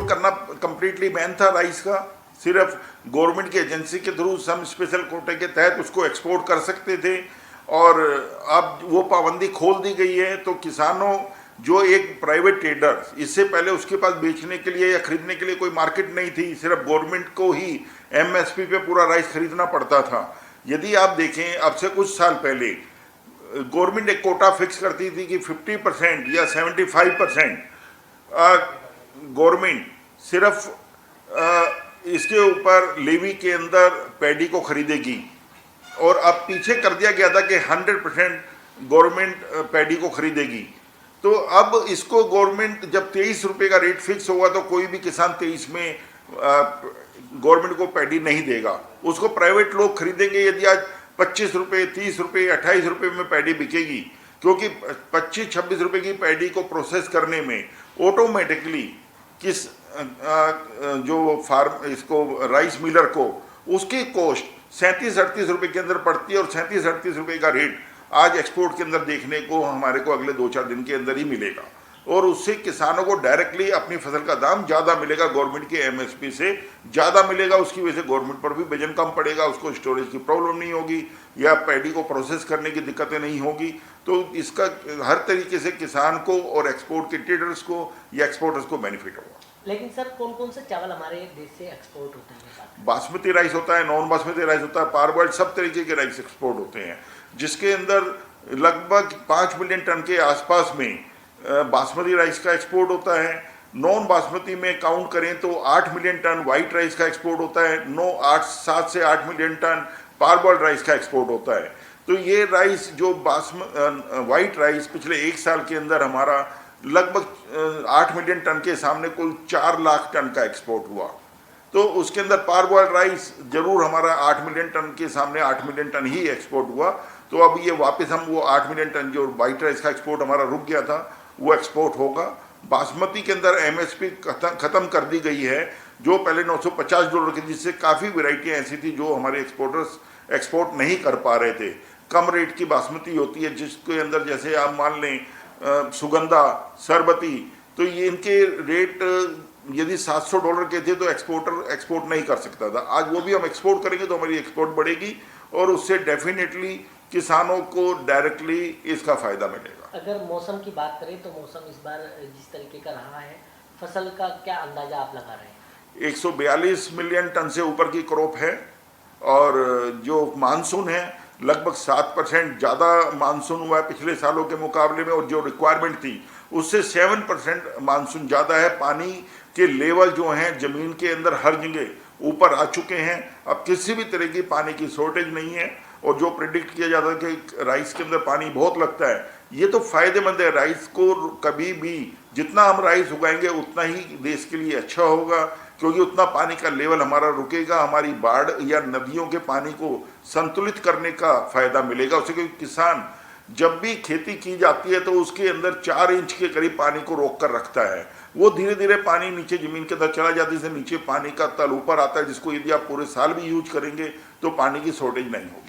Export करना completely ban था rice का। सिर्फ गवर्नमेंट की एजेंसी के थ्रू सम स्पेशल कोटे के तहत उसको एक्सपोर्ट कर सकते थे, और अब वो पाबंदी खोल दी गई है। तो किसानों, जो एक प्राइवेट ट्रेडर, इससे पहले उसके पास बेचने के लिए या खरीदने के लिए कोई मार्केट नहीं थी, सिर्फ गवर्नमेंट को ही एमएसपी पे पूरा राइस खरीदना पड़ता था। यदि आप देखें, अब से कुछ साल पहले गवर्नमेंट एक कोटा फिक्स करती थी कि 50% या 75% गवर्नमेंट सिर्फ इसके ऊपर लेवी के अंदर पैडी को खरीदेगी, और अब पीछे कर दिया गया था कि 100% गवर्नमेंट पैडी को खरीदेगी। तो अब इसको गवर्नमेंट, जब 23 रुपये का रेट फिक्स होगा तो कोई भी किसान 23 में गवर्नमेंट को पैडी नहीं देगा, उसको प्राइवेट लोग खरीदेंगे। यदि आज 25 रुपये, 30 रुपये, 28 रुपये में पैडी बिकेगी, क्योंकि 25-26 रुपये की पैडी को प्रोसेस करने में ऑटोमेटिकली किस जो फार्म, इसको राइस मिलर को, उसकी कॉस्ट 37-38 रुपये के अंदर पड़ती है, और 37-38 रुपये का रेट आज एक्सपोर्ट के अंदर देखने को हमारे को अगले 2-4 दिन के अंदर ही मिलेगा, और उससे किसानों को डायरेक्टली अपनी फसल का दाम ज़्यादा मिलेगा, गवर्नमेंट के एमएसपी से ज़्यादा मिलेगा। उसकी वजह से गवर्नमेंट पर भी वजन कम पड़ेगा, उसको स्टोरेज की प्रॉब्लम नहीं होगी, या पैडी को प्रोसेस करने की दिक्कतें नहीं होगी। तो इसका हर तरीके से किसान को और एक्सपोर्ट के ट्रेडर्स को या एक्सपोर्टर्स को बेनिफिट होगा। लेकिन सर, कौन कौन से चावल हमारे देश से एक्सपोर्ट होते हैं? बासमती राइस होता है, नॉन बासमती राइस होता है, पारबॉइल्ड, सब तरीके के राइस एक्सपोर्ट होते हैं, जिसके अंदर लगभग 5 मिलियन टन के आसपास में बासमती राइस का एक्सपोर्ट होता है। नॉन बासमती में काउंट करें तो 8 मिलियन टन वाइट राइस का एक्सपोर्ट होता है, 7 से 8 मिलियन टन पारबॉइल्ड राइस का एक्सपोर्ट होता है। तो ये राइस जो वाइट राइस पिछले 1 साल के अंदर हमारा लगभग 8 मिलियन टन के सामने कुल 4 लाख टन का एक्सपोर्ट हुआ। तो उसके अंदर पारबॉइल्ड राइस जरूर हमारा 8 मिलियन टन के सामने 8 मिलियन टन ही एक्सपोर्ट हुआ। तो अब ये वापस हम वो 8 मिलियन टन जो वाइट राइस का एक्सपोर्ट हमारा रुक गया था, वो एक्सपोर्ट होगा। बासमती के अंदर एमएसपी ख़त्म कर दी गई है, जो पहले $950 की, जिससे काफ़ी वैरायटियाँ ऐसी थी जो हमारे एक्सपोर्टर्स एक्सपोर्ट नहीं कर पा रहे थे। कम रेट की बासमती होती है, जिसके अंदर जैसे आप मान लें सुगंधा, सरबती, तो ये इनके रेट यदि $700 के थे तो एक्सपोर्टर एक्सपोर्ट नहीं कर सकता था। आज वो भी हम एक्सपोर्ट करेंगे तो हमारी एक्सपोर्ट बढ़ेगी, और उससे डेफिनेटली किसानों को डायरेक्टली इसका फ़ायदा मिलेगा। अगर मौसम की बात करें तो मौसम इस बार जिस तरीके का रहा है, फसल का क्या अंदाजा आप लगा रहे हैं? 142 मिलियन टन से ऊपर की क्रॉप है, और जो मानसून है लगभग 7% ज़्यादा मानसून हुआ है पिछले सालों के मुकाबले में, और जो रिक्वायरमेंट थी उससे 7% मानसून ज़्यादा है। पानी के लेवल जो हैं ज़मीन के अंदर हर जगह ऊपर आ चुके हैं। अब किसी भी तरह की पानी की शॉर्टेज नहीं है, और जो प्रिडिक्ट किया जाता है कि राइस के अंदर पानी बहुत लगता है, ये तो फ़ायदेमंद है। राइस को कभी भी जितना हम राइस उगाएंगे उतना ही देश के लिए अच्छा होगा, क्योंकि उतना पानी का लेवल हमारा रुकेगा, हमारी बाढ़ या नदियों के पानी को संतुलित करने का फ़ायदा मिलेगा उससे। क्योंकि किसान जब भी खेती की जाती है तो उसके अंदर 4 इंच के करीब पानी को रोक कर रखता है, वो धीरे धीरे पानी नीचे ज़मीन के अंदर चला जाता है, इससे नीचे पानी का तल ऊपर आता है, जिसको यदि आप पूरे साल भी यूज करेंगे तो पानी की शॉर्टेज नहीं होगी।